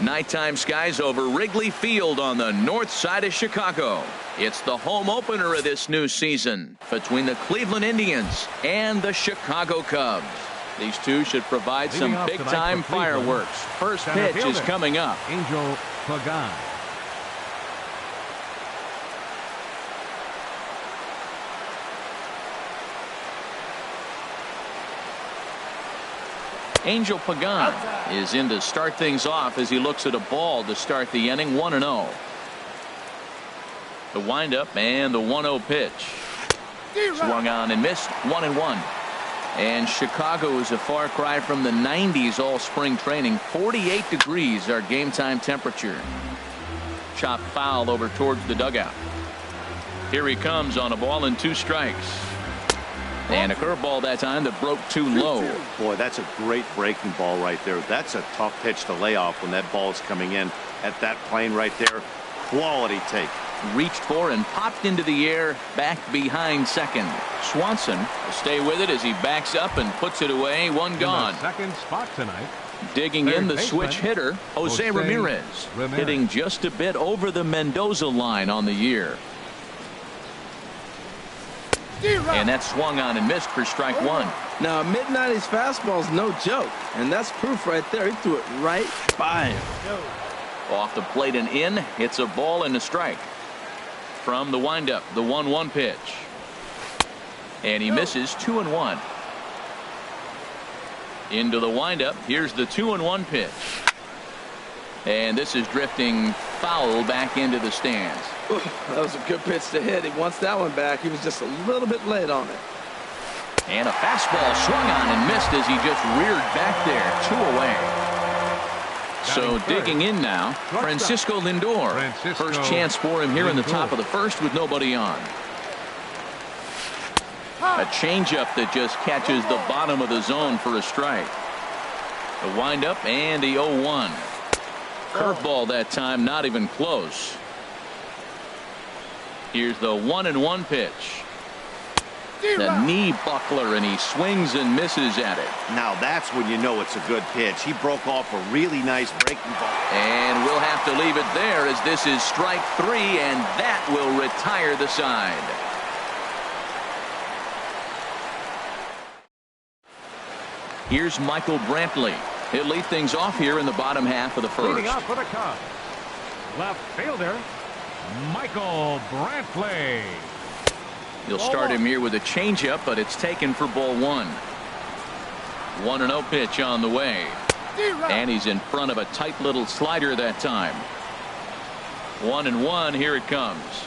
Nighttime skies over Wrigley Field on the north side of Chicago. It's the home opener of this new season between the Cleveland Indians and the Chicago Cubs. These two should provide some big-time fireworks. First pitch is coming up. Angel Pagan. Angel Pagan is in to start things off as he looks at a ball to start the inning. 1-0. The windup and the 1-0 pitch. Swung on and missed. 1-1. And Chicago is a far cry from the 90s all spring training. 48 degrees our game time temperature. Chop foul over towards the dugout. Here he comes on a ball and 2 strikes. And a curveball that time that broke too low. Boy, that's a great breaking ball right there. That's a tough pitch to lay off when that ball is coming in at that plane right there. Quality take. Reached for and popped into the air back behind second. Swanson will stay with it as he backs up and puts it away. One gone. Second spot tonight. Digging in the switch hitter, Jose Ramirez. Hitting just a bit over the Mendoza line on the year. And that swung on and missed for strike 1. Now, mid-90s fastball is no joke, and that's proof right there. He threw it right by him. Off the plate and in. It's a ball and a strike. From the windup, the 1-1 pitch. And he misses. 2-1. Into the windup. Here's the 2-1 pitch. And this is drifting foul back into the stands. Ooh, that was a good pitch to hit. He wants that one back. He was just a little bit late on it. And a fastball swung on and missed as he just reared back there. 2 away. So digging in now, Francisco Lindor. First chance for him here in the top of the first with nobody on. A changeup that just catches the bottom of the zone for a strike. The windup and the 0-1. Curveball that time, not even close. Here's the 1-1 pitch. The knee buckler, and he swings and misses at it. Now that's when you know it's a good pitch. He broke off a really nice breaking ball. And we'll have to leave it there as this is strike 3, and that will retire the side. Here's Michael Brantley. He'll lead things off here in the bottom half of the first. Leading off for the Cubs, left fielder Michael Brantley. You'll start him here with a changeup, but it's taken for ball 1. 1-0 pitch on the way. And he's in front of a tight little slider that time. 1-1. Here it comes.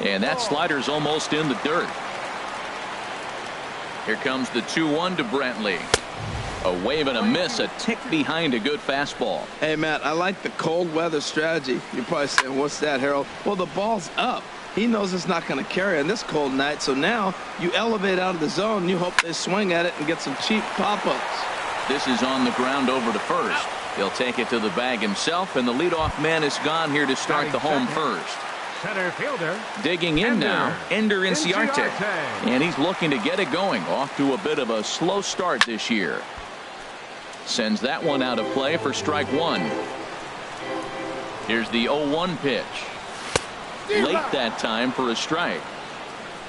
And that slider's almost in the dirt. Here comes the 2-1 to Brantley. A wave and a miss, a tick behind a good fastball. Hey, Matt, I like the cold weather strategy. You're probably saying, what's that, Harold? Well, the ball's up. He knows it's not going to carry on this cold night, so now you elevate out of the zone. You hope they swing at it and get some cheap pop-ups. This is on the ground over to first. He'll take it to the bag himself, and the leadoff man is gone here to start the home first. Center fielder. Digging in now, Ender Inciarte. And he's looking to get it going. Off to a bit of a slow start this year. Sends that one out of play for strike 1. Here's the 0-1 pitch. Late that time for a strike.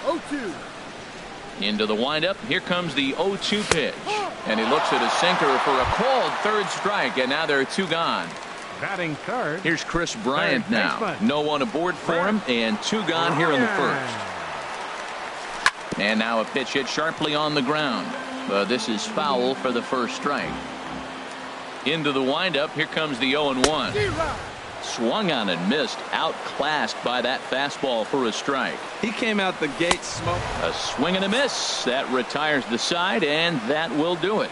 0-2. Into the windup. Here comes the 0-2 pitch. And he looks at a sinker for a called third strike. And now there are 2 gone. Batting third. Here's Chris Bryant now. No one aboard for him, and 2 gone here in the first. And now a pitch hit sharply on the ground. This is foul for the first strike. Into the windup. Here comes the 0-1. Swung on and missed. Outclassed by that fastball for a strike. He came out the gate smoke. A swing and a miss. That retires the side, and that will do it.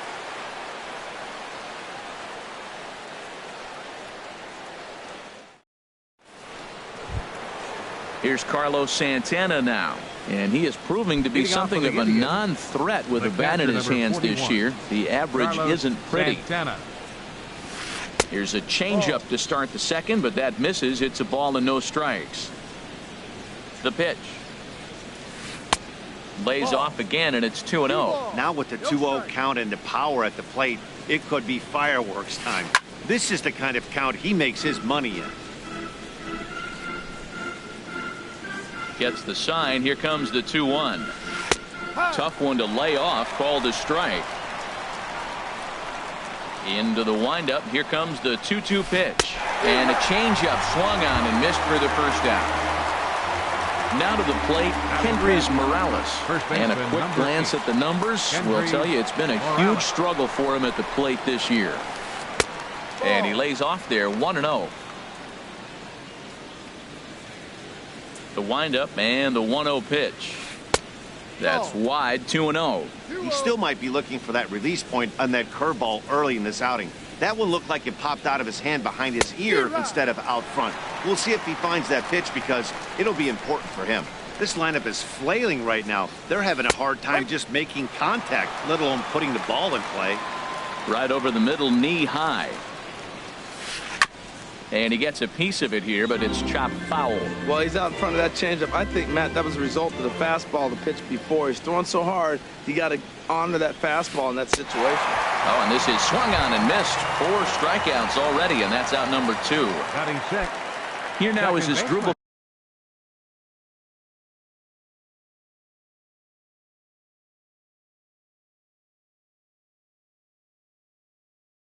Here's Carlos Santana now. And he is proving to be something of a non-threat with the bat in his hands this year. The average isn't pretty. Here's a changeup to start the second, but that misses. It's a ball and no strikes. The pitch. Lays off again, and it's 2-0. Now with the 2-0 count and the power at the plate, it could be fireworks time. This is the kind of count he makes his money in. Gets the sign. Here comes the 2-1. Tough one to lay off. Called a strike. Into the windup. Here comes the 2-2 pitch. And a changeup swung on and missed for the first out. Now to the plate, Kendrys Morales. And a quick glance at the numbers will tell you it's been a huge struggle for him at the plate this year. And he lays off there 1-0. The windup and the 1-0 pitch. That's wide, 2-0. He still might be looking for that release point on that curveball early in this outing. That one looked like it popped out of his hand behind his ear instead of out front. We'll see if he finds that pitch because it'll be important for him. This lineup is flailing right now. They're having a hard time just making contact, let alone putting the ball in play. Right over the middle, knee high. And he gets a piece of it here, but it's chopped foul. Well, he's out in front of that changeup. I think, Matt, that was a result of the fastball, the pitch before. He's throwing so hard, he got to honor that fastball in that situation. Oh, and this is swung on and missed. 4 strikeouts already, and that's out number 2. Batting six. Here now is his dribble.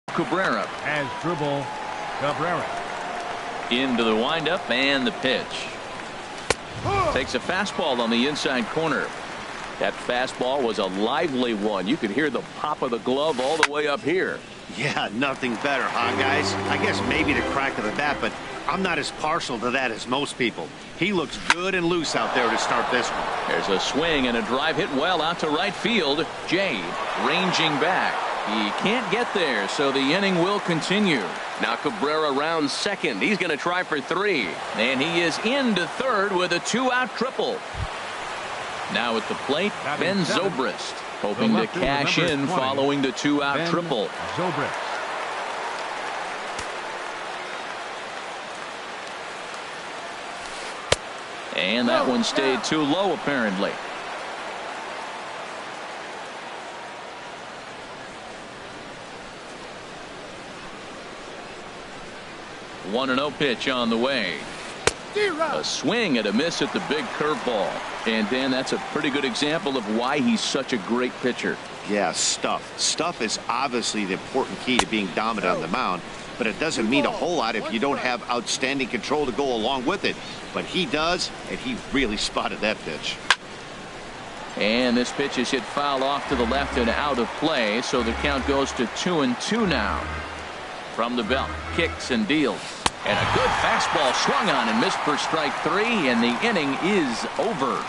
Cabrera. As dribble, Cabrera. Into the windup and the pitch. Takes a fastball on the inside corner. That fastball was a lively one. You could hear the pop of the glove all the way up here. Yeah, nothing better, huh, guys? I guess maybe the crack of the bat, but I'm not as partial to that as most people. He looks good and loose out there to start this one. There's a swing and a drive hit well out to right field. Jay ranging back. He can't get there, so the inning will continue. Now Cabrera rounds second. He's going to try for 3. And he is into third with a 2-out triple. Now at the plate, Ben Zobrist, hoping to cash in following the 2-out triple. Zobrist. And that one stayed too low, apparently. One 1-0 pitch on the way. A swing and a miss at the big curveball. And Dan, that's a pretty good example of why he's such a great pitcher. Yeah, stuff. Stuff is obviously the important key to being dominant on the mound, but it doesn't mean a whole lot if you don't have outstanding control to go along with it. But he does, and he really spotted that pitch. And this pitch is hit foul off to the left and out of play, so the count goes to 2-2 now. From the belt, kicks and deals. And a good fastball swung on and missed for strike 3, and the inning is over.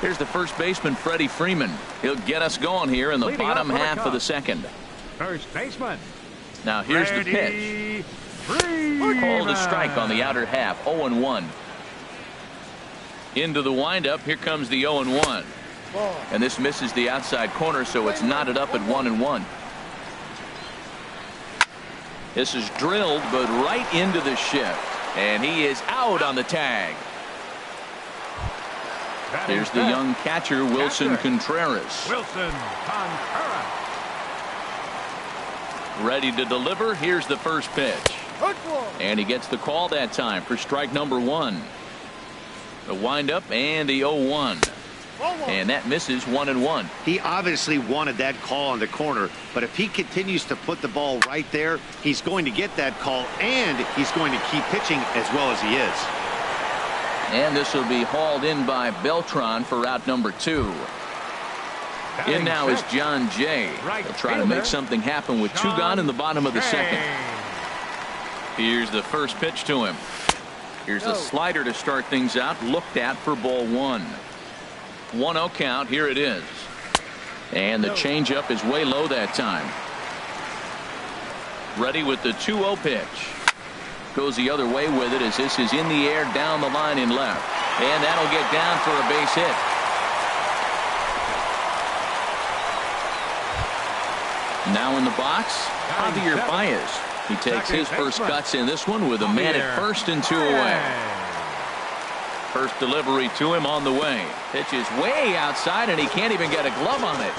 Here's the first baseman, Freddie Freeman. He'll get us going here in the bottom half of the second. First baseman. Now here's the pitch. Called a strike on the outer half, 0-1. Into the windup, here comes the 0-1. And this misses the outside corner, so it's knotted up at 1-1. This is drilled, but right into the shift. And he is out on the tag. Here's the young catcher, Wilson Contreras. Wilson Contreras. Ready to deliver. Here's the first pitch. And he gets the call that time for strike number 1. The windup and the 0-1. And that misses 1-1. He obviously wanted that call on the corner, but if he continues to put the ball right there, he's going to get that call, and he's going to keep pitching as well as he is. And this will be hauled in by Beltran for out number 2. In now is John Jay. He'll try to make something happen with 2 gone in the bottom of the second. Here's the first pitch to him. Here's a slider to start things out, looked at for ball 1. 1-0 count. Here it is. And the changeup is way low that time. Ready with the 2-0 pitch. Goes the other way with it as this is in the air down the line in left. And that'll get down for a base hit. Now in the box, Javier Baez. He takes his first cuts in this one with a man at first and 2 away. First delivery to him on the way. Pitch is way outside, and he can't even get a glove on it.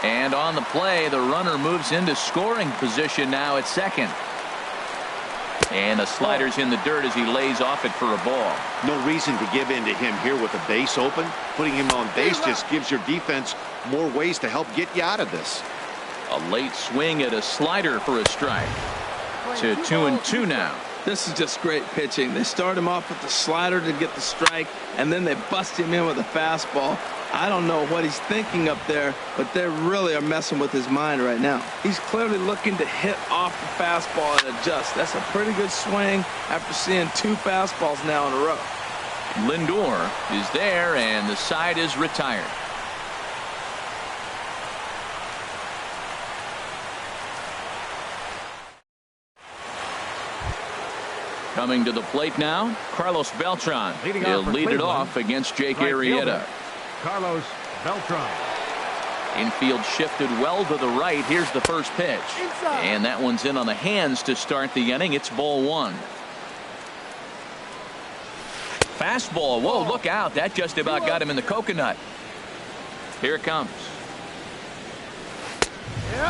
And on the play, the runner moves into scoring position now at second. And the slider's in the dirt as he lays off it for a ball. No reason to give in to him here with the base open. Putting him on base just gives your defense more ways to help get you out of this. A late swing at a slider for a strike. To 2-2 now. This is just great pitching. They start him off with the slider to get the strike, and then they bust him in with a fastball. I don't know what he's thinking up there, but they really are messing with his mind right now. He's clearly looking to hit off the fastball and adjust. That's a pretty good swing after seeing 2 fastballs now in a row. Lindor is there, and the side is retired. Coming to the plate now, Carlos Beltran. He'll lead it off against Jake Arrieta. Carlos Beltran. Infield shifted well to the right. Here's the first pitch. And that one's in on the hands to start the inning. It's ball 1. Fastball. Whoa, look out. That just about got him in the coconut. Here it comes.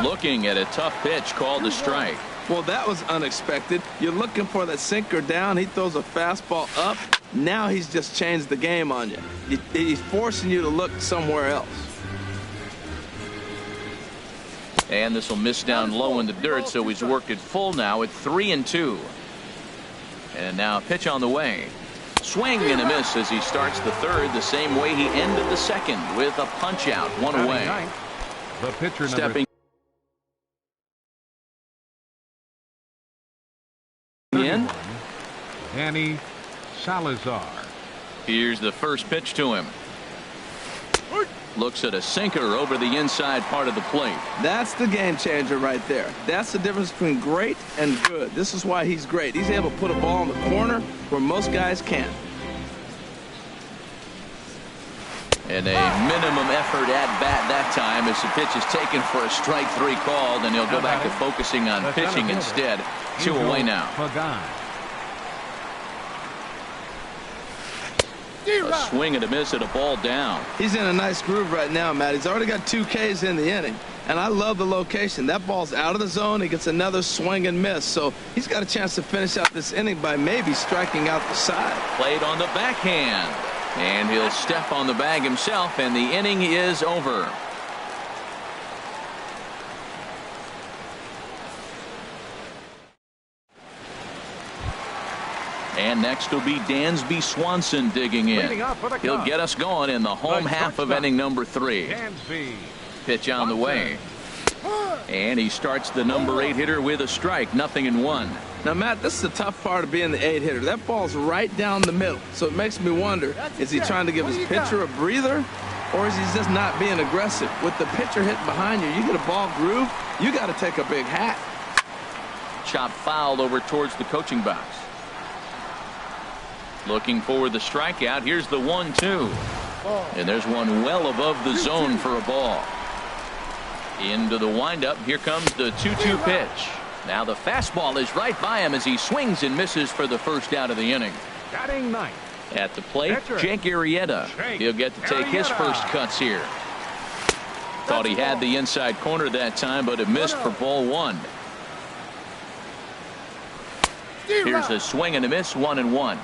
Looking at a tough pitch called a strike. Well, that was unexpected. You're looking for that sinker down. He throws a fastball up. Now he's just changed the game on you. He's forcing you to look somewhere else. And this will miss down low in the dirt, so he's worked it full now at 3-2. And now pitch on the way. Swing and a miss as he starts the third the same way he ended the second with a punch out, 1 away. The pitcher Stepping in. Danny Salazar. Here's the first pitch to him. Looks at a sinker over the inside part of the plate. That's the game changer right there. That's the difference between great and good. This is why he's great. He's able to put a ball in the corner where most guys can't. And a minimum effort at bat that time as the pitch is taken for a strike 3 called, and he'll go back to focusing on pitching instead. 2 away now. A swing and a miss at a ball down. He's in a nice groove right now, Matt. He's already got 2 Ks in the inning, and I love the location. That ball's out of the zone. He gets another swing and miss, so he's got a chance to finish out this inning by maybe striking out the side. Played on the backhand, and he'll step on the bag himself, and the inning is over. And next will be Dansby Swanson digging in. He'll get us going in the home half of inning number 3. Pitch on the way. And he starts the number 8 hitter with a strike, 0-1. Now, Matt, this is the tough part of being the 8 hitter. That ball's right down the middle. So it makes me wonder, is he trying to give his pitcher a breather, or is he just not being aggressive? With the pitcher hitting behind you, you get a ball groove, you got to take a big hat. Chop fouled over towards the coaching box. Looking for the strikeout. Here's the 1-2. And there's one well above the zone for a ball. Into the windup. Here comes the 2-2 pitch. Now the fastball is right by him as he swings and misses for the first out of the inning. Batting ninth. At the plate, Jake Arrieta. He'll get to take his first cuts here. Thought he had the inside corner that time, but it missed for ball 1. Here's a swing and a miss, 1-1.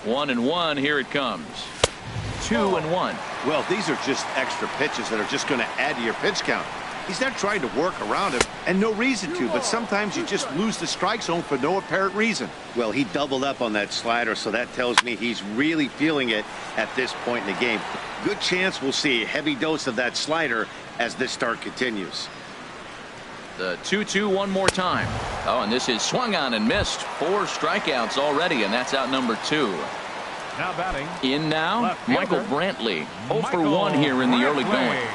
1-1. Here it comes. 2-1. Well, these are just extra pitches that are just going to add to your pitch count. He's not trying to work around him, and no reason to, but sometimes you just lose the strike zone for no apparent reason. Well, he doubled up on that slider, so that tells me he's really feeling it at this point in the game. Good chance we'll see a heavy dose of that slider as this start continues. The 2-2 one more time. Oh, and this is swung on and missed. 4 strikeouts already, and that's out number 2. Now batting. In now, Michael Brantley. 0 for 1 here in the early going.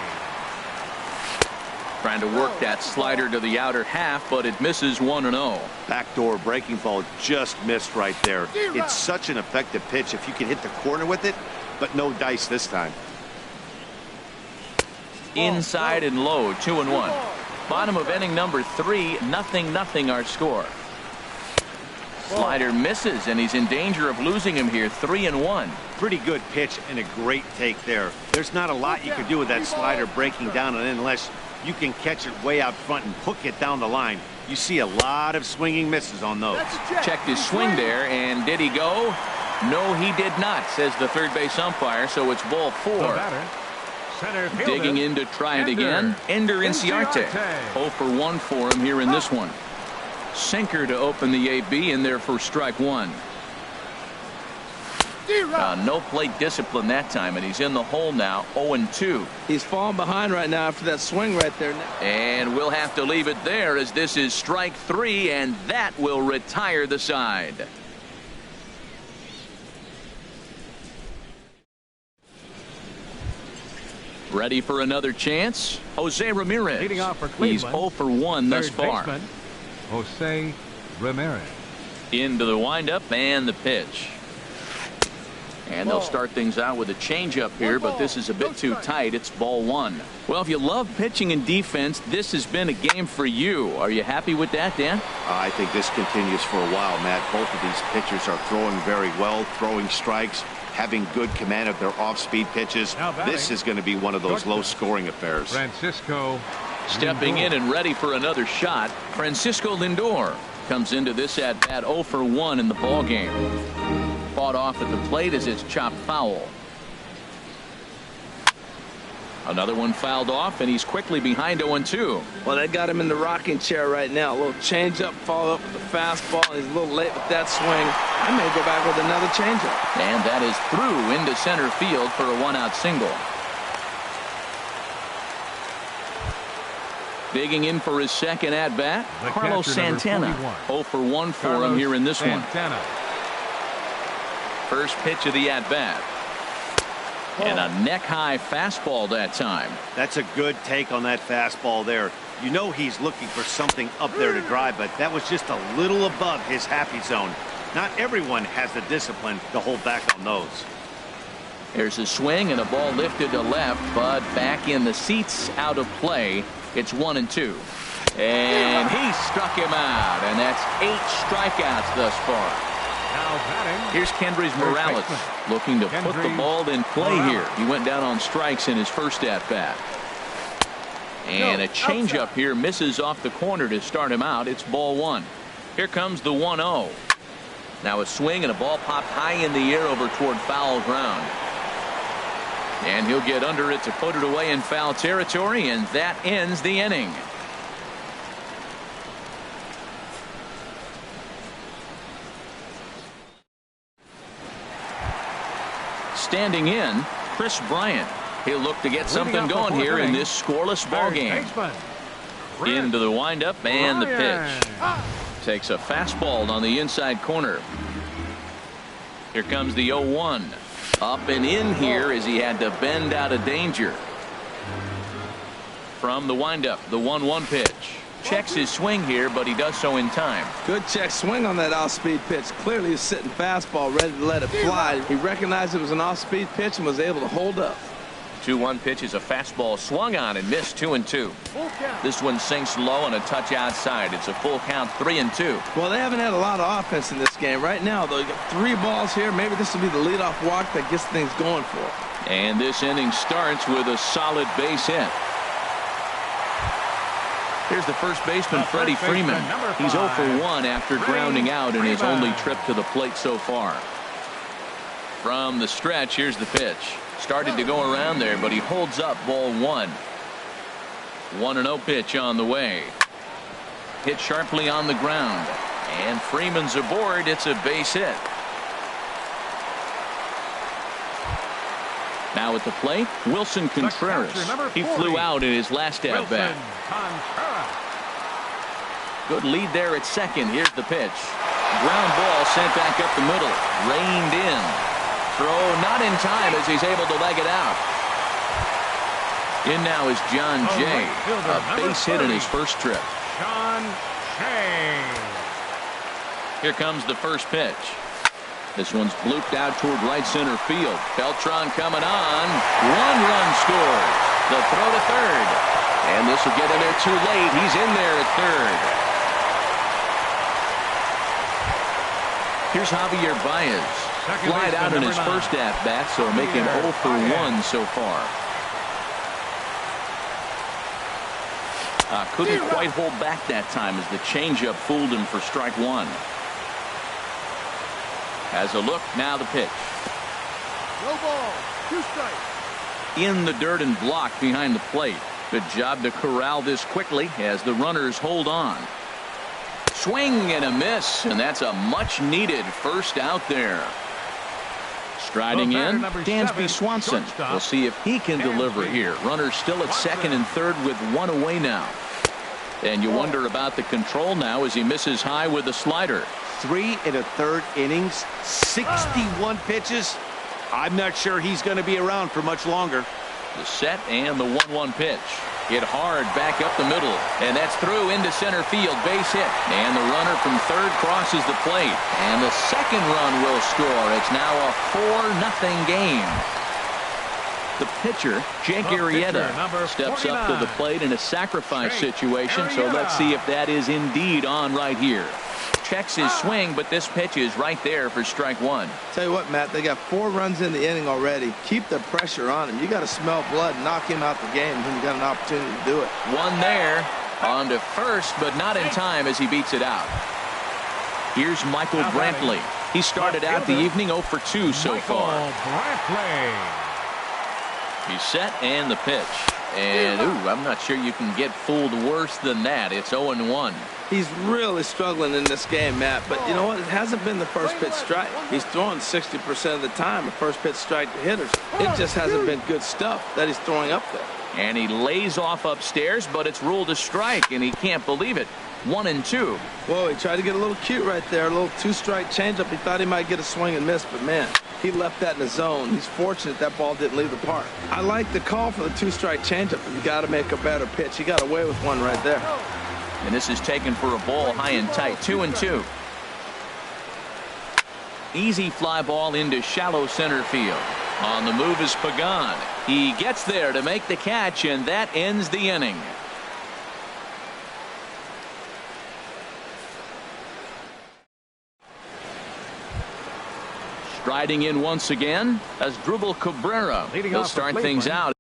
Trying to work that slider to the outer half, but it misses 1-0. Backdoor breaking ball just missed right there. It's such an effective pitch if you can hit the corner with it, but no dice this time. Inside and low, 2-1. Bottom of inning number 3, 0-0 our score. Slider misses, and he's in danger of losing him here. 3-1. Pretty good pitch and a great take there. There's not a lot you can do with that slider breaking down and unless you can catch it way out front and hook it down the line. You see a lot of swinging misses on those. Checked his swing there, and did he go? No, he did not, says the third base umpire, so it's ball 4. Digging in to try it again. Ender Inciarte. 0 for 1 for him here in this one. Sinker to open the AB, in there for strike 1. No plate discipline that time, and he's in the hole now. 0-2. He's falling behind right now after that swing right there. And we'll have to leave it there, as this is strike 3, and that will retire the side. Ready for another chance? Jose Ramirez. Leading off for Cleveland. He's 0 for 1 thus far. Baseman, Jose Ramirez. Into the windup and the pitch. And they'll start things out with a changeup here, but this is a bit too tight. It's ball 1. Well, if you love pitching and defense, this has been a game for you. Are you happy with that, Dan? I think this continues for a while, Matt. Both of these pitchers are throwing very well, throwing strikes, having good command of their off-speed pitches. This is going to be one of those low-scoring affairs. Francisco Stepping in and ready for another shot, Francisco Lindor comes into this at-bat 0 for 1 in the ballgame. Fought off at the plate as it's chopped foul. Another one fouled off, and he's quickly behind 0-2. Well, they got him in the rocking chair right now. A little changeup, follow up with the fastball. He's a little late with that swing. I may go back with another changeup. And that is through into center field for a one-out single. Digging in for his second at-bat, Carlos Santana. 0 for 1 for him here in this one. First pitch of the at-bat. And a neck-high fastball that time. That's a good take on that fastball there. You know he's looking for something up there to drive, but that was just a little above his happy zone. Not everyone has the discipline to hold back on those. There's a swing and a ball lifted to left, but back in the seats, out of play. It's 1-2. And he struck him out, and that's 8 strikeouts thus far. Here's Kendrys Morales looking to put the ball in play here. He went down on strikes in his first at-bat. And a changeup here misses off the corner to start him out. It's ball 1. Here comes the 1-0. Now a swing and a ball popped high in the air over toward foul ground. And he'll get under it to put it away in foul territory, and that ends the inning. Standing in, Chris Bryant. He'll look to get something going here in this scoreless ball game. Into the windup and the pitch. Takes a fastball on the inside corner. Here comes the 0-1. Up and in here as he had to bend out of danger. From the windup, the 1-1 pitch. Checks his swing here, but he does so in time. Good check swing on that off-speed pitch. Clearly he's sitting fastball, ready to let it fly. He recognized it was an off-speed pitch and was able to hold up. 2-1 pitch is a fastball swung on and missed. 2-2. This one sinks low and a touch outside. It's a full count. 3-2. Well, they haven't had a lot of offense in this game. Right now, though, you got 3 balls here. Maybe this will be the leadoff walk that gets things going for him. And this inning starts with a solid base hit. Here's the first baseman, Freddie Freeman. He's 0 for 1 after grounding out in his only trip to the plate so far. From the stretch, here's the pitch. Started to go around there, but he holds up ball 1. 1-0 pitch on the way. Hit sharply on the ground. And Freeman's aboard. It's a base hit. Now at the plate, Wilson Contreras. He flew out in his last at-bat. Good lead there at second. Here's the pitch. Ground ball sent back up the middle. Reined in. Throw not in time as he's able to leg it out. In now is John Jay. A base hit in his first trip. John Jay. Here comes the first pitch. This one's blooped out toward right center field. Beltran coming on. 1 run scored. The throw to third. And this will get in there too late. He's in there at third. Here's Javier Baez. Flied out in his first at-bat, so making 0 for 1 so far. Couldn't quite hold back that time as the changeup fooled him for strike one. Has a look, now the pitch. No ball, 2 strikes. In the dirt and blocked behind the plate. Good job to corral this quickly as the runners hold on. Swing and a miss, and that's a much needed first out there. Striding in, Dansby Swanson. We'll see if he can deliver here. Runners still at second and third with 1 away now. And you wonder about the control now as he misses high with a slider. 3 1/3 innings, 61 pitches. I'm not sure he's going to be around for much longer. The set and the 1-1 pitch. Hit hard back up the middle, and that's through into center field. Base hit, and the runner from third crosses the plate, and the second run will score. It's now a 4-0 game. The pitcher, Jake Arrieta, steps up to the plate in a sacrifice situation, so let's see if that is indeed on right here. Checks his swing, but this pitch is right there for strike one. Tell you what, Matt, they got 4 runs in the inning already. Keep the pressure on him. You got to smell blood and knock him out the game when you got an opportunity to do it. One there, on to first, but not in time as he beats it out. Here's Michael Brantley. He started out the evening 0 for 2 so far. He's set and the pitch. And, I'm not sure you can get fooled worse than that. It's 0-1. He's really struggling in this game, Matt. But you know what? It hasn't been the first pitch strike. He's throwing 60% of the time a first pitch strike to hitters. It just hasn't been good stuff that he's throwing up there. And he lays off upstairs, but it's ruled a strike, and he can't believe it. 1-2. Whoa, he tried to get a little cute right there. A little 2-strike changeup. He thought he might get a swing and miss, but man, he left that in the zone. He's fortunate that ball didn't leave the park. I like the call for the 2-strike changeup, but you got to make a better pitch. He got away with one right there. And this is taken for a ball high and tight. 2-2. Easy fly ball into shallow center field. On the move is Pagan. He gets there to make the catch, and that ends the inning. Striding in once again as Drupal Cabrera. He'll start things out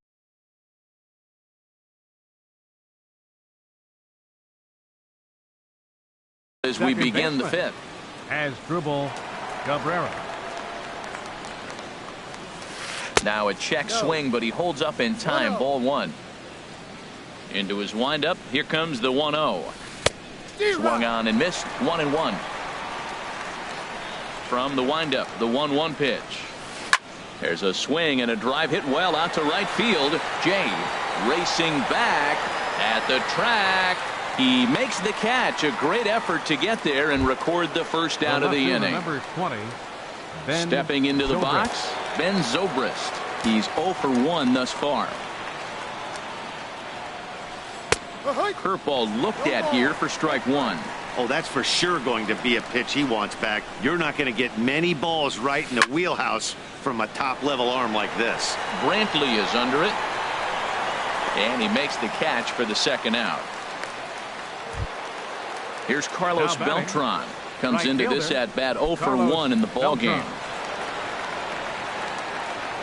as we begin the fifth. As Drupal Cabrera. Now a check swing, but he holds up in time. Ball one. Into his windup. Here comes the 1-0. Swung on and missed. 1-1. From the windup, the 1-1 pitch. There's a swing and a drive hit well out to right field. Jay racing back at the track. He makes the catch. A great effort to get there and record the first out of the inning. Number 20, Stepping into the box, Ben Zobrist. He's 0 for 1 thus far. Curveball looked at here for strike one. Oh, that's for sure going to be a pitch he wants back. You're not going to get many balls right in the wheelhouse from a top-level arm like this. Brantley is under it. And he makes the catch for the second out. Here's Carlos Beltran. Comes into this at-bat 0 for 1 in the ball game.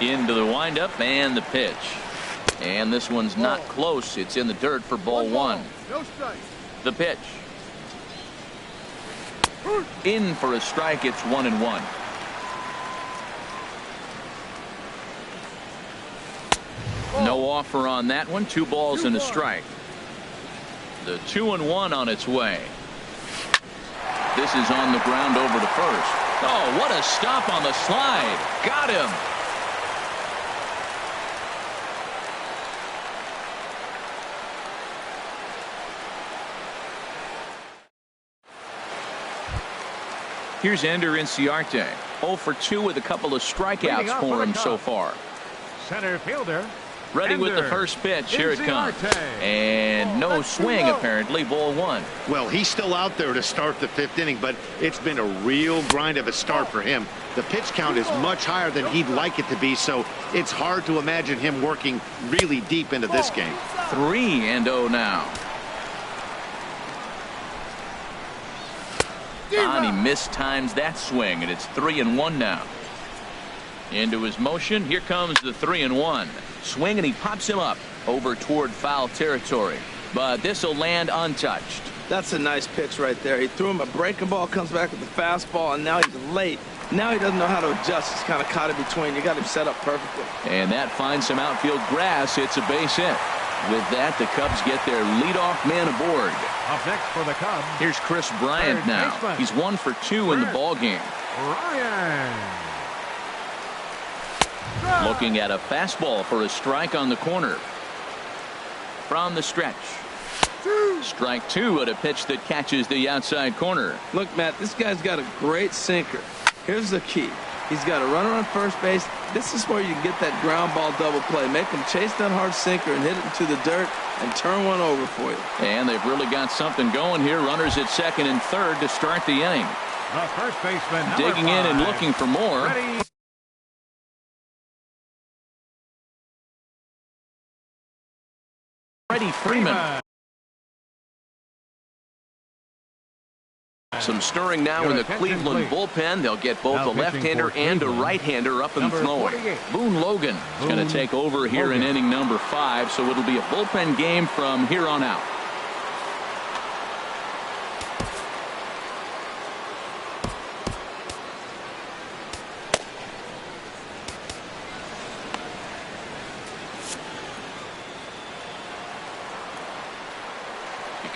Into the windup and the pitch. And this one's not close. It's in the dirt for ball one. The pitch. In for a strike. It's 1-1. No offer on that one. 2 balls and a strike. The 2-1 on its way. This is on the ground over to first. Oh, what a stop on the slide. Got him. Here's Ender Inciarte. 0 for 2 with a couple of strikeouts for him so far. Center fielder Ready with the first pitch. Here it comes. And no swing, apparently. Ball one. Well, he's still out there to start the 5th inning, but it's been a real grind of a start for him. The pitch count is much higher than he'd like it to be, so it's hard to imagine him working really deep into this game. 3-0 now. And he mistimes that swing, and it's 3-1 now. Into his motion. Here comes the 3-1. Swing, and he pops him up over toward foul territory. But this will land untouched. That's a nice pitch right there. He threw him a breaking ball, comes back with the fastball, and now he's late. Now he doesn't know how to adjust. He's kind of caught in between. You got him set up perfectly. And that finds some outfield grass. It's a base hit. With that, the Cubs get their leadoff man aboard. Up next for the Cubs. Here's Chris Bryant now. He's 1 for 2 in the ball game. Bryant. Looking at a fastball for a strike on the corner. From the stretch. Strike 2 at a pitch that catches the outside corner. Look, Matt, this guy's got a great sinker. Here's the key. He's got a runner on first base. This is where you can get that ground ball double play. Make him chase that hard sinker and hit it into the dirt and turn one over for you. And they've really got something going here. Runners at second and third to start the inning. The first baseman, digging in and looking for more. Ready. Freddie Freeman. Some stirring now in the Cleveland bullpen. They'll get both a left-hander and a right-hander up and throwing. Boone Logan is going to take over here in inning number 5, so it'll be a bullpen game from here on out.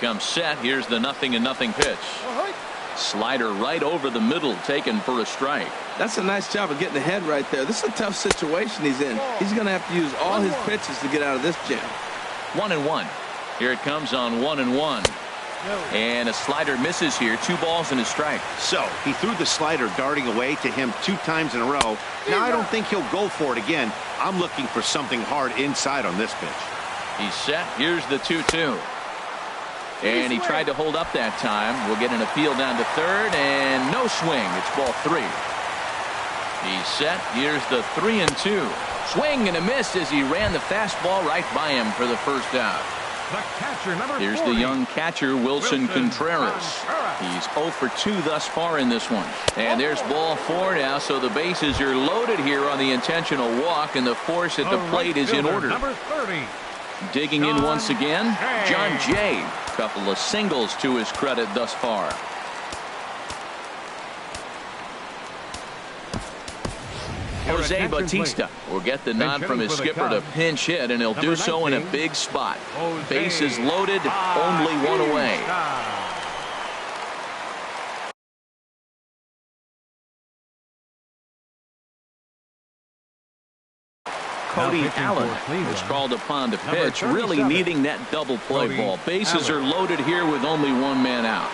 Comes set. Here's the 0-0 pitch. Slider right over the middle, taken for a strike. That's a nice job of getting ahead right there. This is a tough situation he's in. He's going to have to use all his pitches to get out of this jam. 1-1. Here it comes on 1-1. And a slider misses here. 2 balls and a strike. So he threw the slider darting away to him 2 times in a row. Now I don't think he'll go for it again. I'm looking for something hard inside on this pitch. He's set. Here's the 2-2. And he tried to hold up that time. We'll get an appeal down to third, and no swing. It's ball 3. He's set. Here's the 3-2. Swing and a miss as he ran the fastball right by him for the first out. The catcher, number 40. Here's the young catcher, Wilson Contreras. He's 0 for 2 thus far in this one. And there's ball 4 now, so the bases are loaded here on the intentional walk, and the force at the plate is in order. Number 30. Digging in once again, John Jay. Couple of singles to his credit thus far. Jose Bautista will get the nod from his skipper to pinch hit, and he'll do so in a big spot. Bases loaded, only 1 away. Cody Allen was called upon to pitch, really needing that double play ball. Bases are loaded here with only 1 man out.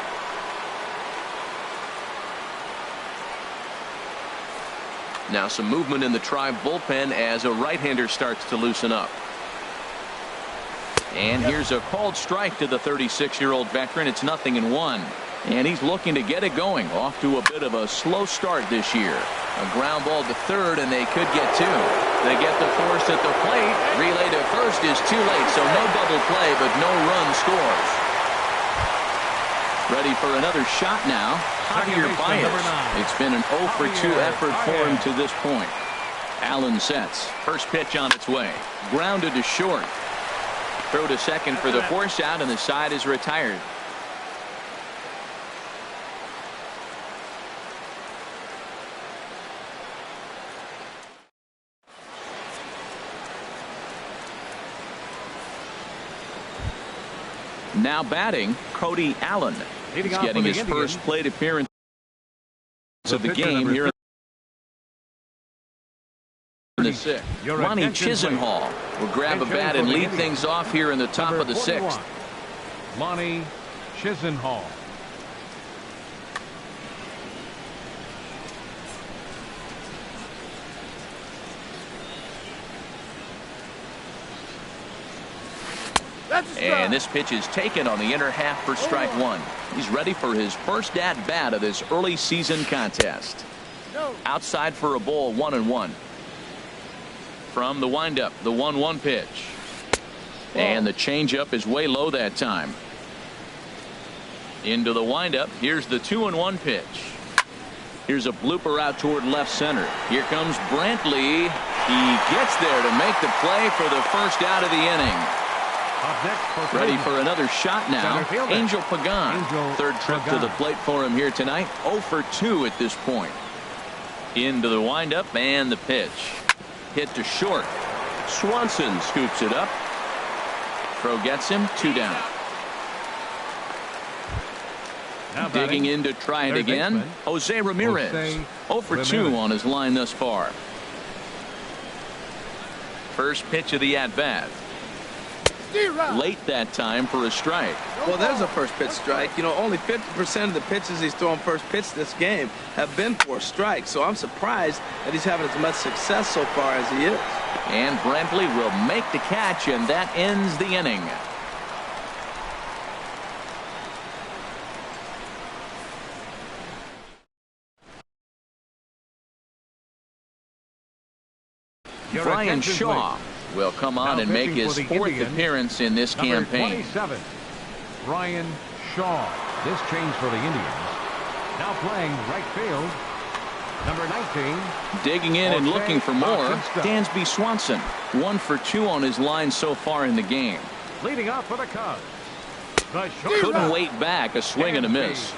Now some movement in the Tribe bullpen as a right-hander starts to loosen up. And here's a called strike to the 36-year-old veteran. It's 0-1. And he's looking to get it going. Off to a bit of a slow start this year. A ground ball to third, and they could get 2. They get the force at the plate. Relay to first is too late, so no double play, but no run scores. Ready for another shot now. Javier Baez. It's been an 0 for 2 effort for him to this point. Allen sets. First pitch on its way. Grounded to short. Throw to second for the force out, and the side is retired. Now batting, Cody Allen. He's getting his first plate appearance of the game here in the 6th. Lonnie Chisenhall will grab a bat and lead things off here in the top of the 6th. Lonnie Chisenhall. That's a strike. And this pitch is taken on the inner half for strike one. He's ready for his first at-bat of this early season contest. No. Outside for a ball, 1-1. From the windup, the 1-1 pitch. And the changeup is way low that time. Into the windup. Here's the 2-1 pitch. Here's a blooper out toward left center. Here comes Brantley. He gets there to make the play for the first out of the inning. Up next for Ready for another shot now. Center fielder. Angel Pagan. Angel Third trip to Pagan. the plate for him here tonight. 0 for 2 at this point. Into the windup and the pitch. Hit to short. Swanson scoops it up. Throw gets him. 2 down. Now Digging batting, in to try it third again. baseman, Jose Ramirez. Jose 0 for 2 Ramirez. on his line thus far. First pitch of the at-bat. Late that time for a strike. Well, there's a first pitch strike. You know, only 50% of the pitches he's throwing first pitch this game have been for a strike. So I'm surprised that he's having as much success so far as he is. And Brantley will make the catch, and that ends the inning. Your Brian attention, Shaw please. will come on Now and make pitching his for the fourth Indians, appearance in this Number campaign. 27, Brian Shaw. This change for the Indians. Now playing right field. Number 19. Digging in and Jose looking for more, Bautista. Dansby Swanson. 1 for 2 on his line so far in the game. Leading off for the Cubs. The short Couldn't wait back. A swing and a miss.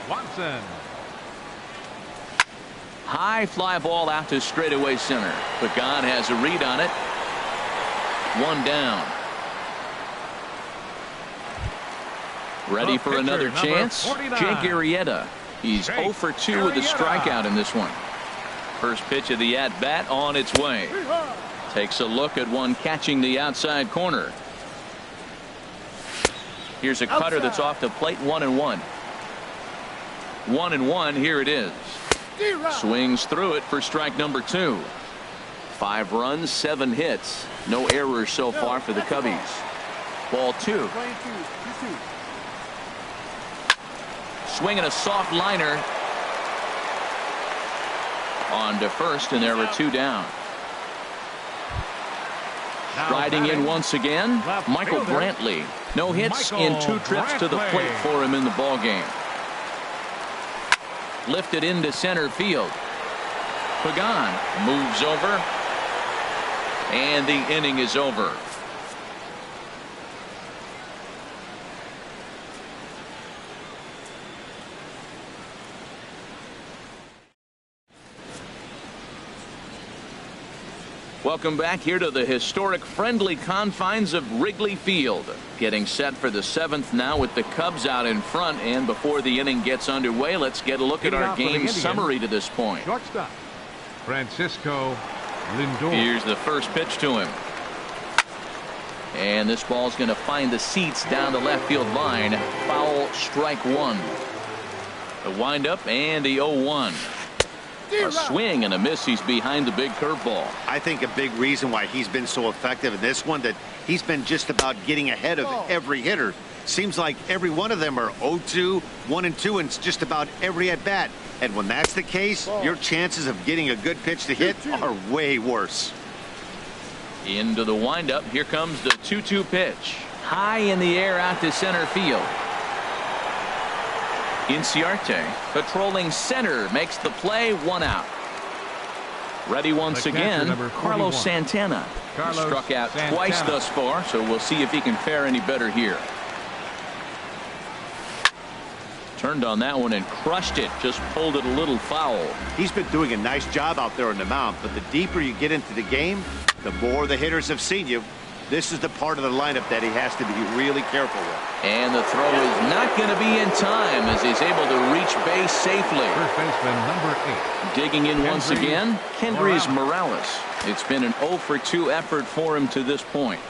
Swanson. High fly ball out to straightaway center. Pagan has a read on it. 1 down. Ready The for pitcher, another number chance. 49. Jake Arrieta. He's Jake 0 for 2 with a Arrieta. strikeout in this one. First pitch of the at-bat on its way. Takes a look at one catching the outside corner. Here's a cutter that's off the plate. 1-1. 1-1. Here it is. Swings through it for strike number 2. 5 runs, 7 hits. No errors so far for the Cubbies. Ball 2. Swinging a soft liner on to first, and there are 2 down. Now Riding in batting, once again, left Michael fielder, Brantley. No hits Michael in 2 trips to the Brantley. plate for him in the ball game. Lifted into center field. Pagan moves over, and the inning is over. Welcome back here to the historic friendly confines of Wrigley Field. Getting set for the 7th now with the Cubs out in front, and before the inning gets underway, let's get a look at Leading our off for the game Indians, summary to this point. Shortstop. Francisco Lindor. Here's the first pitch to him. And this ball's going to find the seats down the left field line. Foul, strike 1. The windup and the 0-1. A swing and a miss. He's behind the big curveball. I think a big reason why he's been so effective in this one, that he's been just about getting ahead of every hitter. Seems like every one of them are 0-2, 1-2, and just about every at bat. And when that's the case, your chances of getting a good pitch to hit are way worse. Into the windup. Here comes the 2-2 pitch. High in the air out to center field. Inciarte patrolling center makes the play. 1 out. Ready once The catcher, again, number 41. Carlos Santana. Carlos Struck out Santana. twice thus far, so we'll see if he can fare any better here. Turned on that one and crushed it. Just pulled it a little foul. He's been doing a nice job out there on the mound, but the deeper you get into the game, the more the hitters have seen you. This is the part of the lineup that he has to be really careful with. And the throw is not going to be in time as he's able to reach base safely. First baseman number 8. Digging in once Kendrys again, Kendrys Morales. It's been an 0 for 2 effort for him to this point.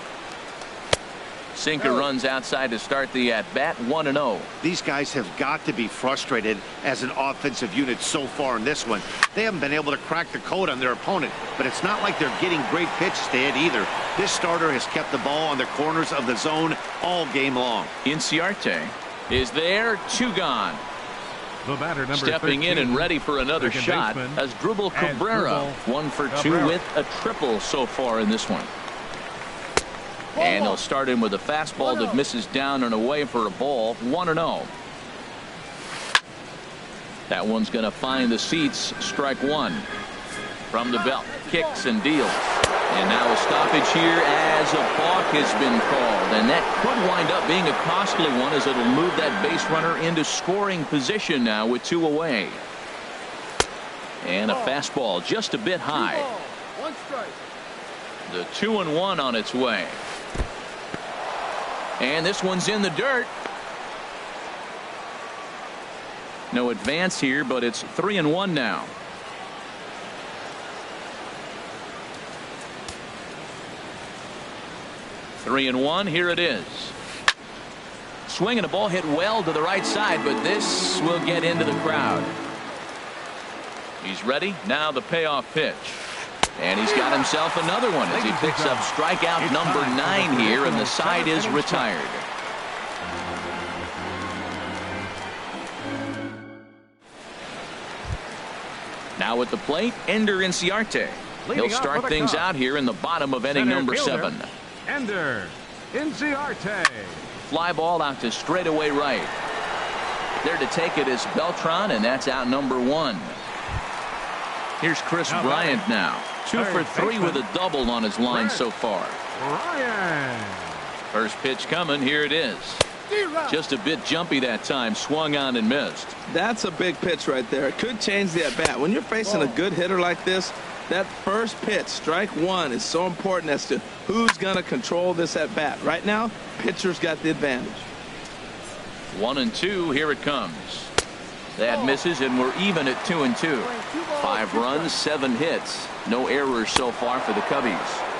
Sinker runs outside to start the at-bat, 1-0. These guys have got to be frustrated as an offensive unit so far in this one. They haven't been able to crack the code on their opponent, but it's not like they're getting great pitches to hit either. This starter has kept the ball on the corners of the zone all game long. Inciarte is there, 2 gone. The batter, number Stepping 13, in and ready for another second shot baseman, as Dribble Cabrera. 1 for 2 with a triple so far in this one. And he'll start in with a fastball that misses down and away for a ball, 1-0. That one's going to find the seats, strike 1. From the belt, kicks and deals. And now a stoppage here as a balk has been called. And that could wind up being a costly one as it'll move that base runner into scoring position now with 2 away. And a fastball just a bit high. 1 strike. The 2-1 on its way. And this one's in the dirt. No advance here, but it's 3-1 now. Three and 1. Here it is. Swing and a ball hit well to the right side, but this will get into the crowd. He's ready. Now the payoff pitch. And he's got himself another one as he picks up strikeout number 9 here, and the side is retired. Now at the plate, Ender Inciarte. He'll start things out here in the bottom of inning number 7. Ender Inciarte. Fly ball out to straightaway right. There to take it is Beltran, and that's out number 1. Here's Chris Bryant now. 2 for 3 with a double on his line so far. Bryant. First pitch coming. Here it is. Just a bit jumpy that time. Swung on and missed. That's a big pitch right there. It could change the at-bat. When you're facing a good hitter like this, that first pitch, strike 1, is so important as to who's going to control this at-bat. Right now, pitcher's got the advantage. 1-2. Here it comes. That misses, and we're even at 2-2. 5 runs, 7 hits. No errors so far for the Cubbies.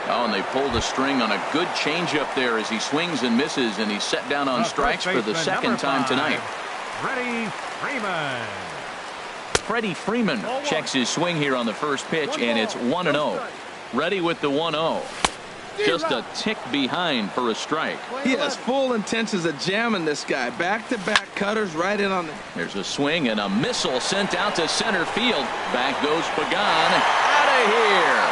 Oh, and they pulled the string on a good changeup there as he swings and misses, and he's set down on strikes for the second time tonight. Freddie Freeman. Freddie Freeman checks his swing here on the first pitch, and it's 1-0. Ready with the 1-0. Just a tick behind for a strike. He has full intentions of jamming this guy. Back-to-back cutters right in on the... There's a swing and a missile sent out to center field. Back goes Pagan. Out of here.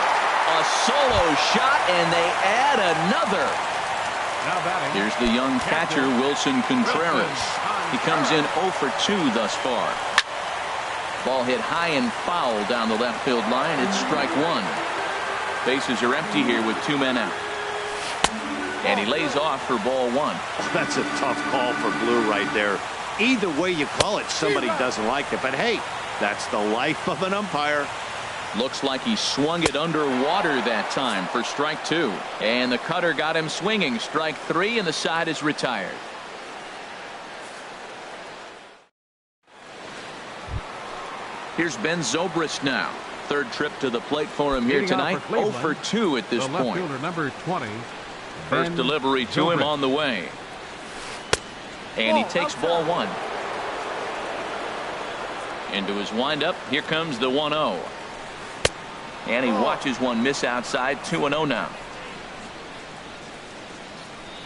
A solo shot, and they add another. Here's the young catcher, Wilson Contreras. He comes in 0 for 2 thus far. Ball hit high and foul down the left field line. It's strike 1. Bases are empty here with 2 men out. And he lays off for ball 1. That's a tough call for Blue right there. Either way you call it, somebody doesn't like it. But hey, that's the life of an umpire. Looks like he swung it underwater that time for strike 2. And the cutter got him swinging. Strike 3, and the side is retired. Here's Ben Zobrist now. Third trip to the plate for him here tonight. 0 for 2 at this point. Fielder, number 20. First delivery to him on the way. And he takes ball 1. Into his windup. Here comes the 1-0. And he watches one miss outside. 2-0 now.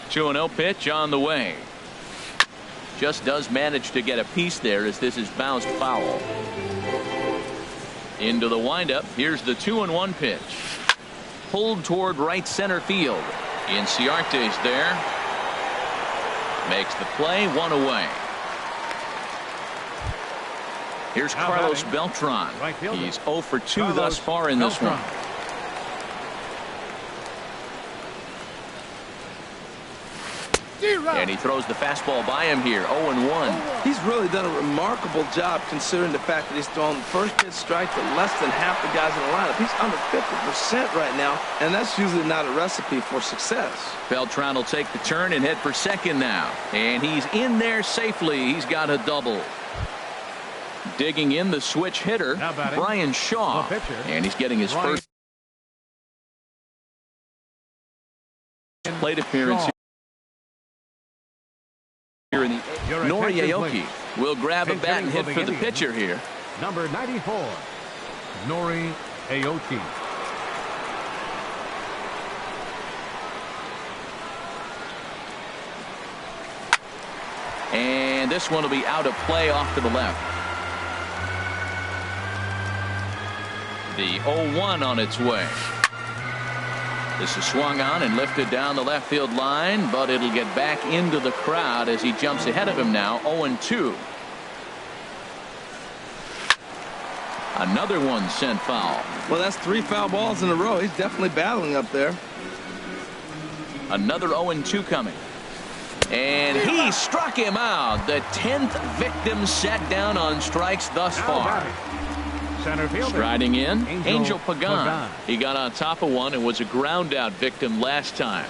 2-0 pitch on the way. Just does manage to get a piece there as this is bounced foul. Into the windup. Here's the 2-1 pitch. Pulled toward right center field. Inciarte's there. Makes the play. 1 away. Here's Carlos Beltran. He's 0 for 2 thus far in this one. And he throws the fastball by him here. 0-1. He's really done a remarkable job considering the fact that he's thrown the first pitch strike to less than half the guys in the lineup. He's under 50% right now, and that's usually not a recipe for success. Beltran will take the turn and head for second now. And he's in there safely. He's got a double. Digging in the switch hitter, Brian Shaw. And he's getting his first plate appearance. Here in the Nori will grab a bat and hit for the pitcher here. Number 94, Nori Aoki. And this one will be out of play off to the left. The 0-1 on its way. This is swung on and lifted down the left field line, but it'll get back into the crowd as he jumps ahead of him now. 0-2. Another one sent foul. Well, that's 3 foul balls in a row. He's definitely battling up there. Another 0-2 coming. And he struck him out. The 10th victim set down on strikes thus far. Center fielder. Striding in, Angel Pagan. He got on top of one and was a ground out victim last time.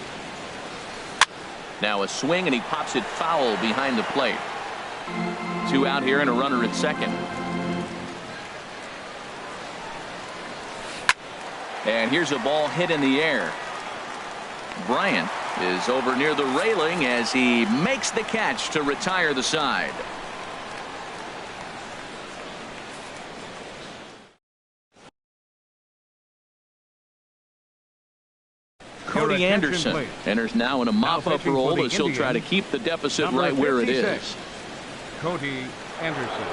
Now a swing and he pops it foul behind the plate. 2 out here and a runner at second. And here's a ball hit in the air. Bryant is over near the railing as he makes the catch to retire the side. Cody Anderson enters now in a mop-up role as he'll try to keep the deficit right where it is. Cody Anderson.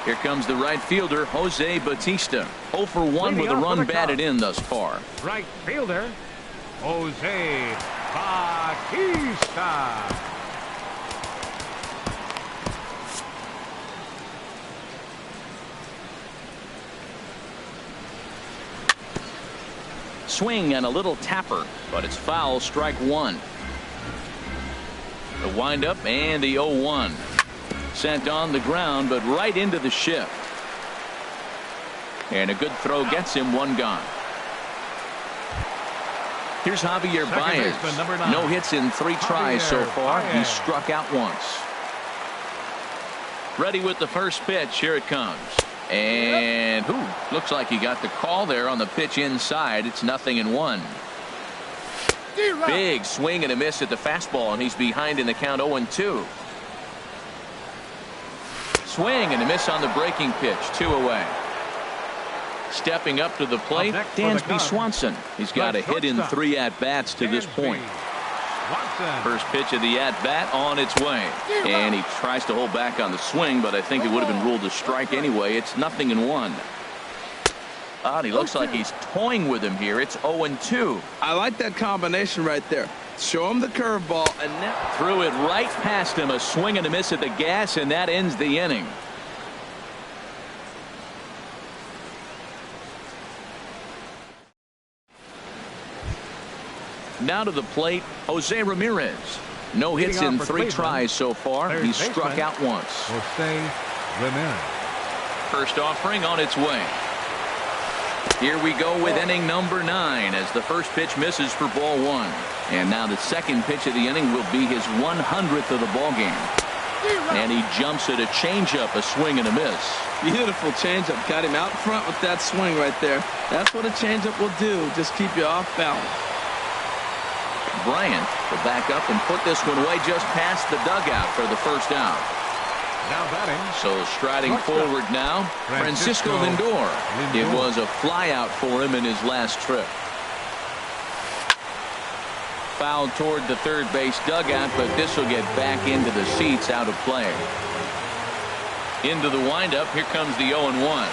Here comes the right fielder, Jose Bautista. 0 for 1 with a run batted in thus far. Right fielder, Jose Bautista. Swing and a little tapper, but it's foul, strike 1. The windup and the 0-1. Sent on the ground, but right into the shift. And a good throw gets him 1 gone. Here's Javier Baez. No hits in 3 tries so far. He struck out once. Ready with the first pitch. Here it comes. And looks like he got the call there on the pitch inside. It's 0-1. Big swing and a miss at the fastball, and he's behind in the count. 0-2. Swing and a miss on the breaking pitch. 2 away. Stepping up to the plate, Dansby Swanson. He's got a hit in 3 at-bats to this point. First pitch of the at-bat on its way. And he tries to hold back on the swing, but I think it would have been ruled a strike anyway. It's 0-1. He looks like he's toying with him here. It's 0-2. I like that combination right there. Show him the curveball and threw it right past him. A swing and a miss at the gas, and that ends the inning. Now to the plate, Jose Ramirez. No hits in 3 tries so far. He's struck out once. Jose Ramirez. First offering on its way. Here we go with inning number 9 as the first pitch misses for ball 1. And now the second pitch of the inning will be his 100th of the ball game. And he jumps at a changeup, a swing and a miss. Beautiful changeup. Got him out front with that swing right there. That's what a changeup will do. Just keep you off balance. Bryant will back up and put this one away just past the dugout for the first out. Now batting. So striding forward now, Francisco Lindor. It was a fly out for him in his last trip. Foul toward the third base dugout, but this will get back into the seats, out of play. Into the windup. Here comes the 0-1.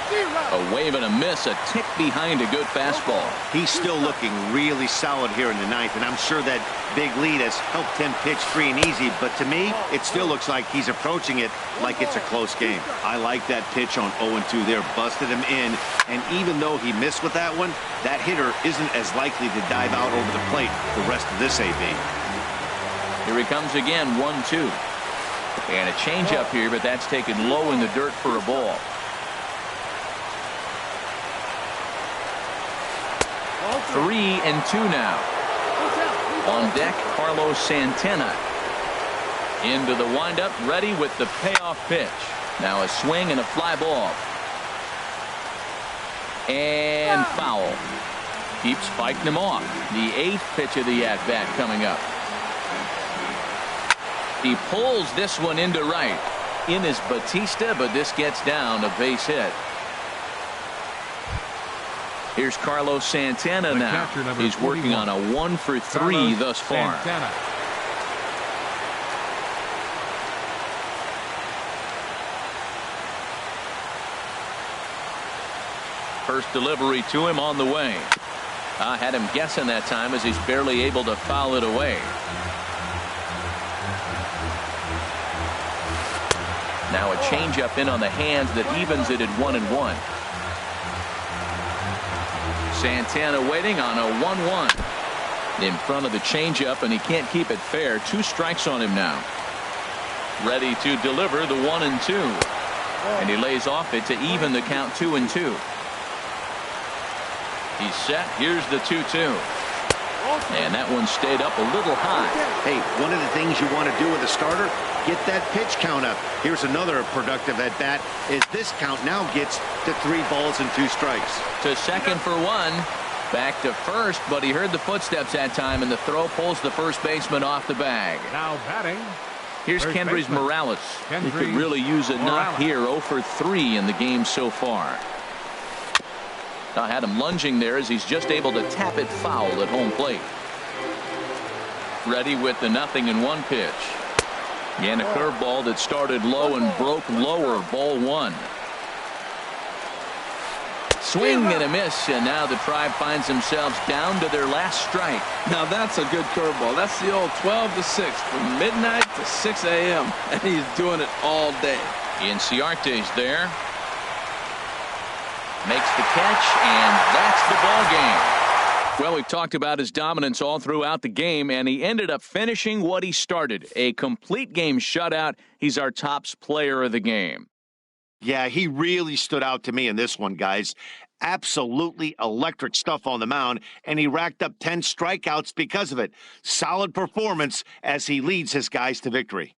A wave and a miss, a tick behind a good fastball. He's still looking really solid here in the 9th, and I'm sure that big lead has helped him pitch free and easy, but to me, it still looks like he's approaching it like it's a close game. I like that pitch on 0-2 there, busted him in, and even though he missed with that one, that hitter isn't as likely to dive out over the plate the rest of this AB. Here he comes again, 1-2. And a changeup here, but that's taken low in the dirt for a ball. 3-2 now. On deck, Carlos Santana. Into the windup, ready with the payoff pitch. Now a swing and a fly ball. And foul. keeps fighting him off. The 8th pitch of the at-bat coming up. He pulls this one into right. In is Batista, but this gets down a base hit. Here's Carlos Santana now. He's working on a 1 for 3 thus far. Santana. First delivery to him on the way. I had him guessing that time as he's barely able to foul it away. Now a changeup in on the hands that evens it at 1-1. Santana waiting on a 1-1 in front of the changeup, and he can't keep it fair. 2 strikes on him now. Ready to deliver the 1-2, and he lays off it to even the count 2-2. He's set. Here's the 2-2. And that one stayed up a little high. Hey, one of the things you want to do with a starter, get that pitch count up. Here's another productive at bat as this count now gets to 3 balls and 2 strikes. To second for 1. Back to first, but he heard the footsteps that time, and the throw pulls the first baseman off the bag. Now batting. Here's Kendrys Morales. He could really use a knock here. 0 for 3 in the game so far. I had him lunging there as he's just able to tap it foul at home plate. Ready with the 0-1 pitch. And a curveball that started low and broke lower. Ball 1. Swing and a miss, and now the Tribe finds themselves down to their last strike. Now that's a good curveball. That's the old 12 to 6 from midnight to 6 a.m. and he's doing it all day. Inciarte's there. Makes the catch, and that's the ball game. Well, we've talked about his dominance all throughout the game, and he ended up finishing what he started. A complete game shutout. He's our tops player of the game. Yeah, he really stood out to me in this one, guys. Absolutely electric stuff on the mound, and he racked up 10 strikeouts because of it. Solid performance as he leads his guys to victory.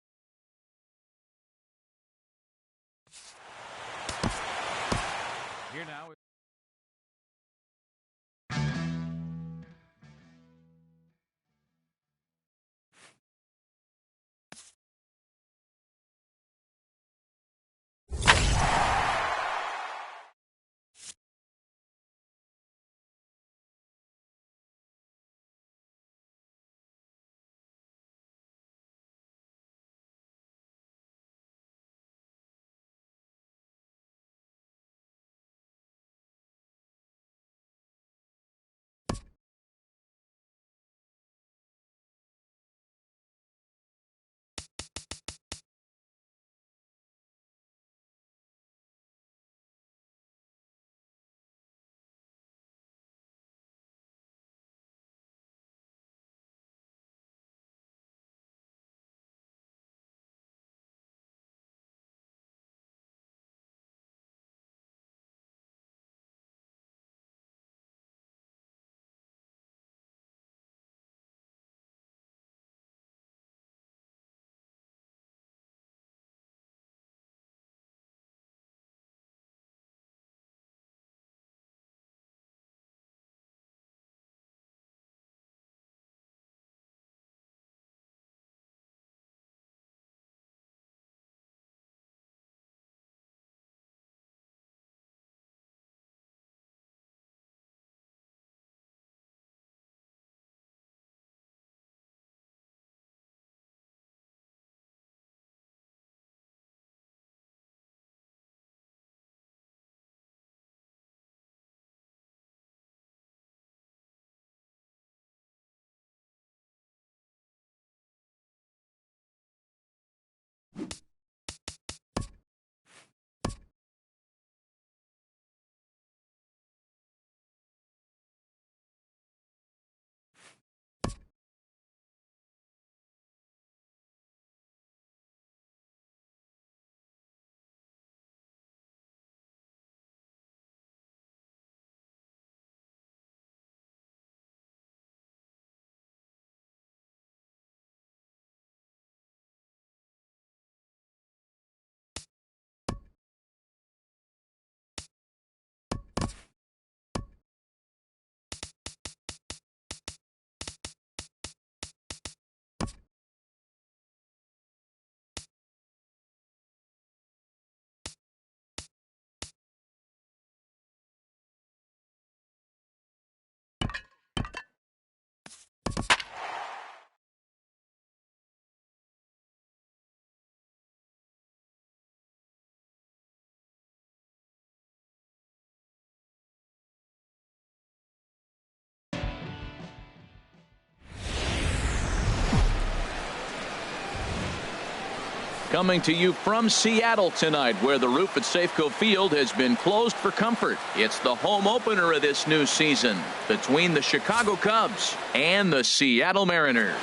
Coming to you from Seattle tonight, where the roof at Safeco Field has been closed for comfort. It's the home opener of this new season between the Chicago Cubs and the Seattle Mariners.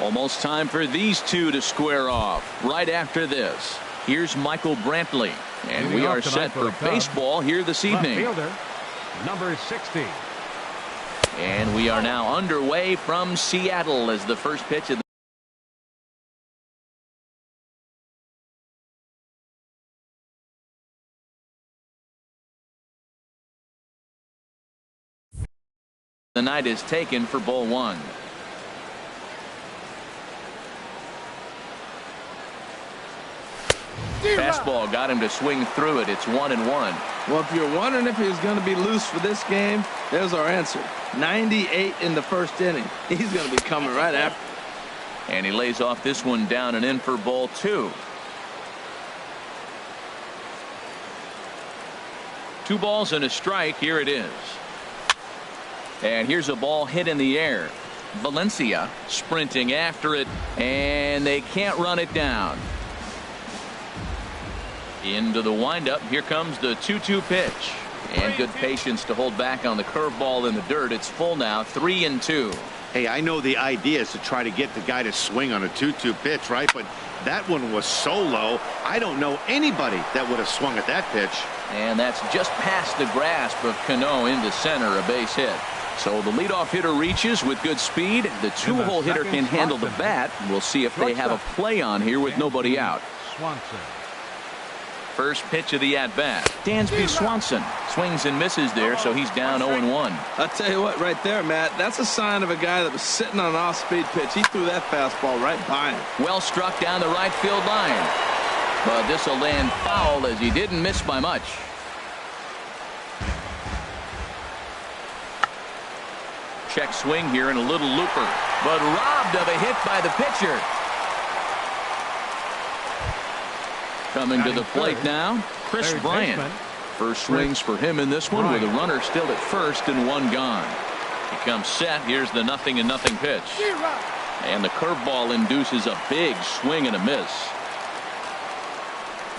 Almost time for these two to square off. Right after this, here's Michael Brantley. And we are set for baseball here this evening. Left fielder, number 60. And we are now underway from Seattle as the first pitch of the night is taken for ball one. Fastball got him to swing through it. It's 1-1. Well, if you're wondering if he's going to be loose for this game, there's our answer. 98 in the first inning. He's going to be coming right after. And he lays off this one down and in for ball two. 2 balls and a strike. Here it is. And here's a ball hit in the air. Valencia sprinting after it, and they can't run it down. Into the windup. Here comes the 2-2 pitch. And good patience to hold back on the curveball in the dirt. It's full now, 3-2. Hey, I know the idea is to try to get the guy to swing on a 2-2 pitch, right? But that one was so low, I don't know anybody that would have swung at that pitch. And that's just past the grasp of Cano into center, a base hit. So the leadoff hitter reaches with good speed. The 2-hole hitter can handle the bat. We'll see if they have a play on here with nobody out. Swanson. First pitch of the at-bat. Dansby Swanson swings and misses there, so he's down 0-1. I'll tell you what, right there, Matt, that's a sign of a guy that was sitting on an off-speed pitch. He threw that fastball right by him. Well struck down the right field line. But this will land foul as he didn't miss by much. Check swing here and a little looper, but robbed of a hit by the pitcher. Coming to the plate now, Chris Bryant. First swings for him in this one with a runner still at first and 1 gone. He comes set. Here's the 0-0 pitch. And the curveball induces a big swing and a miss.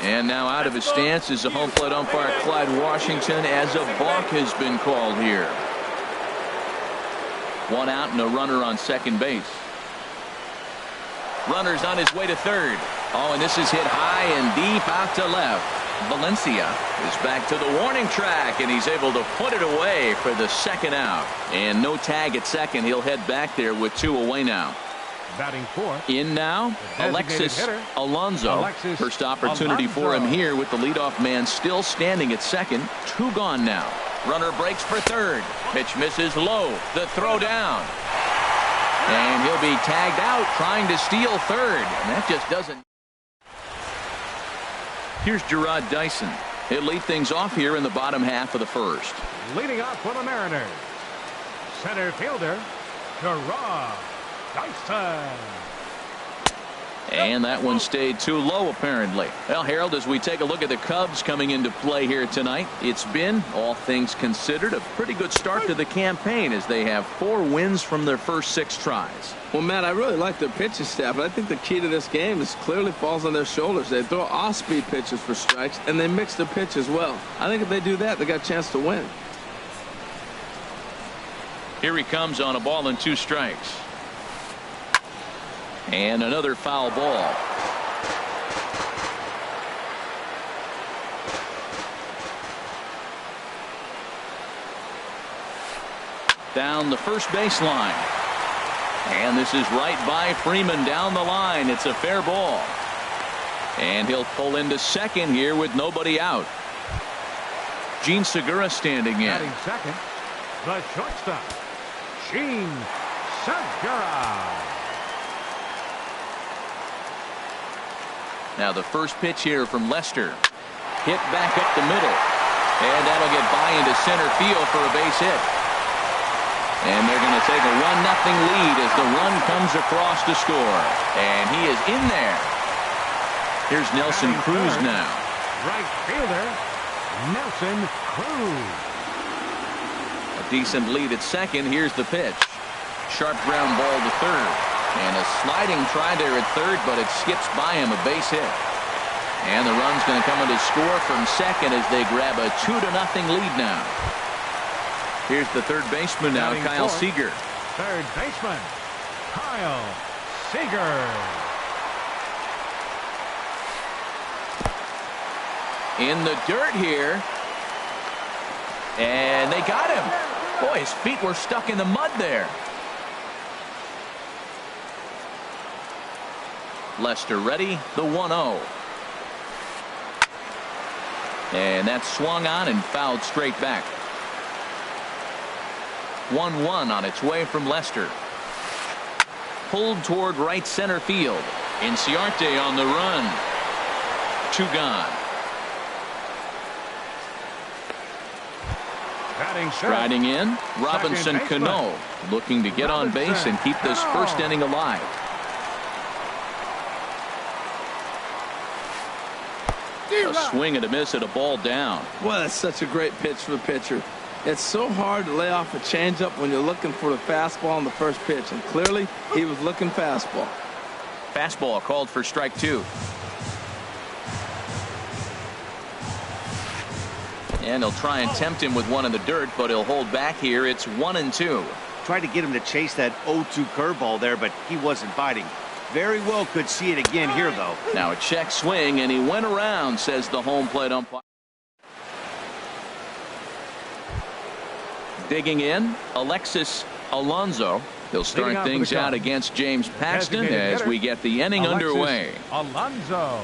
And now out of his stance is the home plate umpire Clyde Washington, as a balk has been called here. 1 out and a runner on second base. Runner's on his way to third. Oh, and this is hit high and deep out to left. Valencia is back to the warning track, and he's able to put it away for the second out. And no tag at second. He'll head back there with 2 away now. Batting fourth. In now, Alexis Alonso. First opportunity for him here with the leadoff man still standing at second. 2 gone now. Runner breaks for third. Pitch misses low. The throw down. And he'll be tagged out trying to steal third. And that just doesn't. Here's Gerard Dyson. He'll lead things off here in the bottom half of the first. Leading off for the Mariners, center fielder, Gerard Dyson. And that one stayed too low, apparently. Well, Harold, as we take a look at the Cubs coming into play here tonight, it's been, all things considered, a pretty good start to the campaign as they have 4 wins from their first 6 tries. Well, Matt, I really like their pitching staff, but I think the key to this game is clearly falls on their shoulders. They throw off-speed pitches for strikes, and they mix their pitch as well. I think if they do that, they got a chance to win. Here he comes on a ball and 2 strikes. And another foul ball. Down the first baseline. And this is right by Freeman down the line. It's a fair ball. And he'll pull into second here with nobody out. Gene Segura standing in. Batting second, the shortstop, Gene Segura. Now the first pitch here from Lester. Hit back up the middle. And that'll get by into center field for a base hit. And they're going to take a 1-0 lead as the run comes across to score. And he is in there. Here's Nelson Cruz now. Right fielder, Nelson Cruz. A decent lead at second. Here's the pitch. Sharp ground ball to third. And a sliding try there at third, but it skips by him, a base hit. And the run's going to come in to score from second as they grab a 2-0 lead now. Here's the third baseman now, Kyle Seager. Third baseman, Kyle Seager. In the dirt here. And they got him. Boy, his feet were stuck in the mud there. Lester ready, the 1-0. And that's swung on and fouled straight back. 1-1 on its way from Lester. Pulled toward right center field. Inciarte on the run. 2 gone. Striding in, Robinson Cano looking to get on base and keep this first inning alive. A swing and a miss at a ball down. Well, that's such a great pitch for the pitcher. It's so hard to lay off a changeup when you're looking for the fastball on the first pitch, and clearly he was looking fastball. Fastball called for strike 2. And he'll try and tempt him with one in the dirt, but he'll hold back here. It's 1-2. Tried to get him to chase that 0-2 curveball there, but he wasn't biting. Very well could see it again here, though. Now a check swing, and he went around, says the home plate umpire. Digging in, Alexis Alonso. He'll start things out against James Paxton as we get the inning underway. Alonso.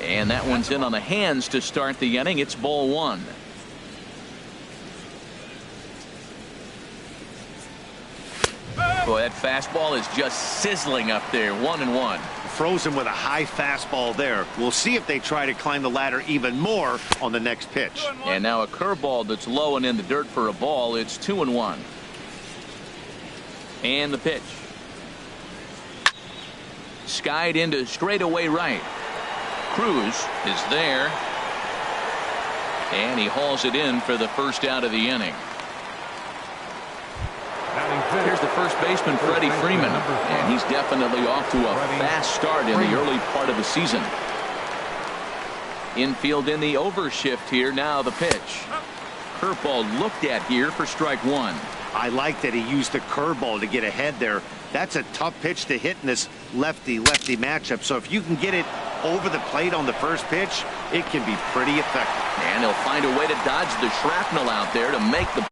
And that one's in on the hands to start the inning. It's ball 1. Boy, that fastball is just sizzling up there. 1-1. Frozen with a high fastball there. We'll see if they try to climb the ladder even more on the next pitch. And now a curveball that's low and in the dirt for a ball. It's 2-1. And the pitch. Skied into straightaway right. Cruz is there. And he hauls it in for the first out of the inning. Here's the first baseman, Freddie Freeman, and he's definitely off to a fast start in the early part of the season. Infield in the overshift here. Now the pitch. Curveball looked at here for strike 1. I like that he used the curveball to get ahead there. That's a tough pitch to hit in this lefty-lefty matchup. So if you can get it over the plate on the first pitch, it can be pretty effective. And he'll find a way to dodge the shrapnel out there to make the